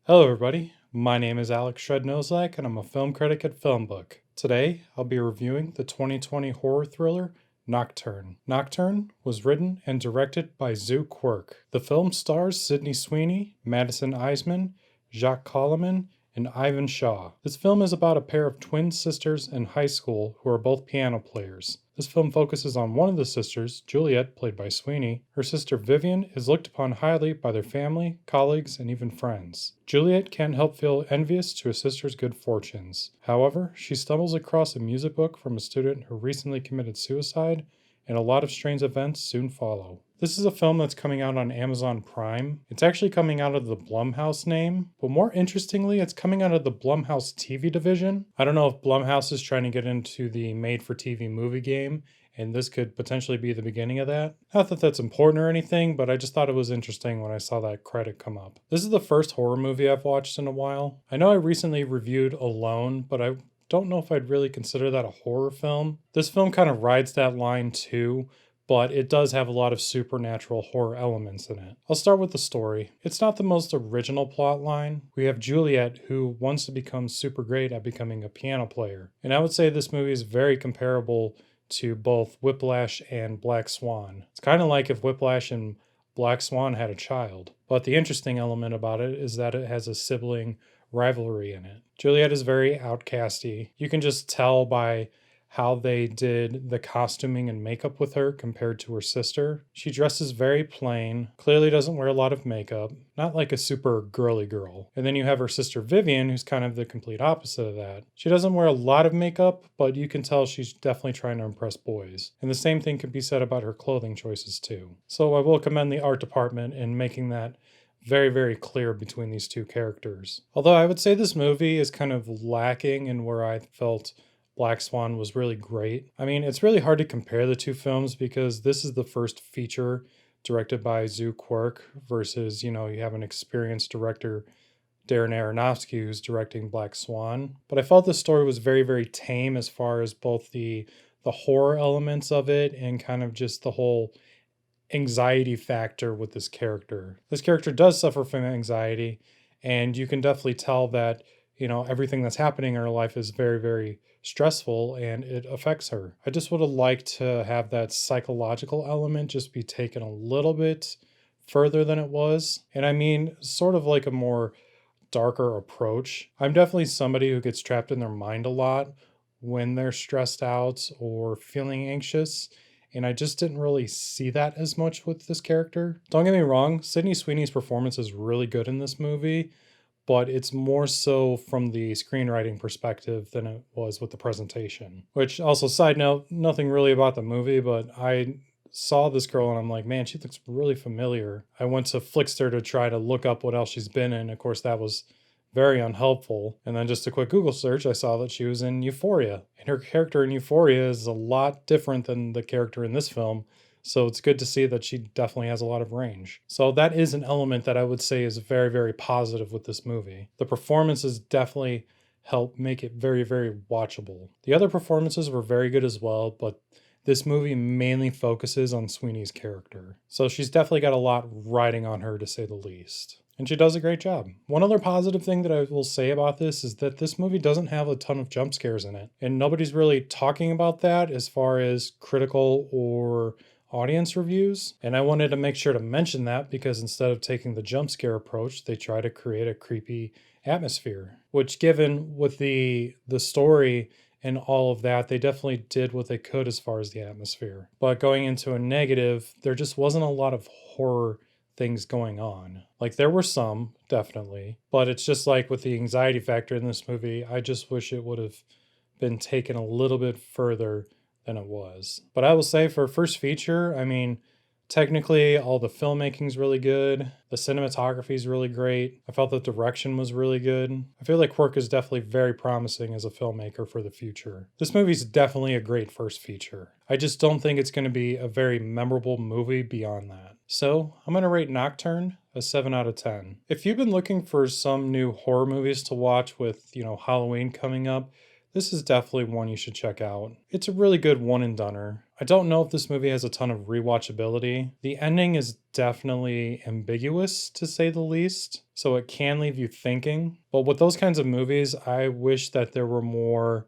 Hello everybody, my name is Alex Shrednoslak and I'm a film critic at FilmBook. Today, I'll be reviewing the 2020 horror thriller Nocturne. Nocturne was written and directed by Zoo Quirk. The film stars Sydney Sweeney, Madison Eisman, Jacques Coleman, and Ivan Shaw. This film is about a pair of twin sisters in high school who are both piano players. This film focuses on one of the sisters, Juliet, played by Sweeney. Her sister Vivian is looked upon highly by their family, colleagues, and even friends. Juliet can't help feel envious to her sister's good fortunes. However, she stumbles across a music book from a student who recently committed suicide, and a lot of strange events soon follow. This is a film that's coming out on Amazon Prime. It's actually coming out of the Blumhouse name, but more interestingly, it's coming out of the Blumhouse TV division. I don't know if Blumhouse is trying to get into the made-for-TV movie game, and this could potentially be the beginning of that. Not that that's important or anything, but I just thought it was interesting when I saw that credit come up. This is the first horror movie I've watched in a while. I know I recently reviewed Alone, but I don't know if I'd really consider that a horror film. This film kind of rides that line too, but it does have a lot of supernatural horror elements in it. I'll start with the story. It's not the most original plot line. We have Juliet, who wants to become super great at becoming a piano player. And I would say this movie is very comparable to both Whiplash and Black Swan. It's kind of like if Whiplash and Black Swan had a child. But the interesting element about it is that it has a sibling rivalry in it. Juliet is very outcasty. You can just tell by how they did the costuming and makeup with her compared to her sister. She dresses very plain, clearly doesn't wear a lot of makeup, not like a super girly girl. And then you have her sister Vivian, who's kind of the complete opposite of that. She doesn't wear a lot of makeup, but you can tell she's definitely trying to impress boys. And the same thing can be said about her clothing choices too. So I will commend the art department in making that very, very clear between these two characters. Although I would say this movie is kind of lacking in where I felt Black Swan was really great. I mean, it's really hard to compare the two films because this is the first feature directed by Zoo Quirk versus, you have an experienced director, Darren Aronofsky, who's directing Black Swan. But I felt the story was very, very tame as far as both the horror elements of it and kind of just the whole anxiety factor with this character. This character does suffer from anxiety, and you can definitely tell that, everything that's happening in her life is very, very stressful and it affects her. I just would have liked to have that psychological element just be taken a little bit further than it was. And I mean, sort of like a more darker approach. I'm definitely somebody who gets trapped in their mind a lot when they're stressed out or feeling anxious. And I just didn't really see that as much with this character. Don't get me wrong, Sydney Sweeney's performance is really good in this movie, but it's more so from the screenwriting perspective than it was with the presentation. Which, also, side note, nothing really about the movie, but I saw this girl and I'm like, man, she looks really familiar. I went to Flickster to try to look up what else she's been in. Of course, that was very unhelpful. And then just a quick Google search, I saw that she was in Euphoria. And her character in Euphoria is a lot different than the character in this film. So it's good to see that she definitely has a lot of range. So that is an element that I would say is very, very positive with this movie. The performances definitely help make it very, very watchable. The other performances were very good as well, but this movie mainly focuses on Sweeney's character. So she's definitely got a lot riding on her, to say the least. And she does a great job. One other positive thing that I will say about this is that this movie doesn't have a ton of jump scares in it. And nobody's really talking about that as far as critical or audience reviews. And I wanted to make sure to mention that because instead of taking the jump scare approach, they try to create a creepy atmosphere. Which, given with the story and all of that, they definitely did what they could as far as the atmosphere. But going into a negative, there just wasn't a lot of horror things going on. Like, there were some, definitely, but it's just like with the anxiety factor in this movie, I just wish it would have been taken a little bit further than it was. But I will say, for a first feature, I mean, technically all the filmmaking's really good, the cinematography is really great, I felt the direction was really good. I feel like Quirk is definitely very promising as a filmmaker for the future. This movie's definitely a great first feature. I just don't think it's going to be a very memorable movie beyond that. So I'm going to rate Nocturne a 7 out of 10. If you've been looking for some new horror movies to watch with, Halloween coming up, this is definitely one you should check out. It's a really good one-and-doner. I don't know if this movie has a ton of rewatchability. The ending is definitely ambiguous, to say the least, so it can leave you thinking. But with those kinds of movies, I wish that there were more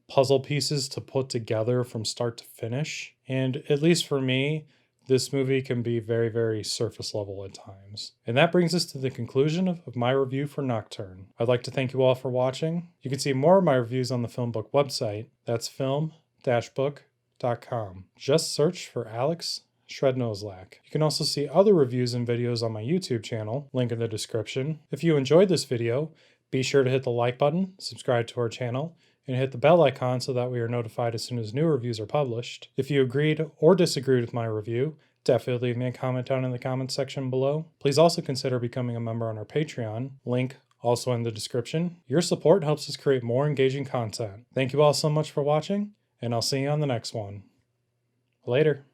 puzzle pieces to put together from start to finish. And at least for me, this movie can be very, very surface level at times. And that brings us to the conclusion of my review for Nocturne. I'd like to thank you all for watching. You can see more of my reviews on the FilmBook website. That's film-book.com. Just search for Alex Shrednoslak. You can also see other reviews and videos on my YouTube channel, link in the description. If you enjoyed this video, be sure to hit the like button, subscribe to our channel, and hit the bell icon so that we are notified as soon as new reviews are published. If you agreed or disagreed with my review, definitely leave me a comment down in the comments section below. Please also consider becoming a member on our Patreon, link also in the description. Your support helps us create more engaging content. Thank you all so much for watching, and I'll see you on the next one. Later.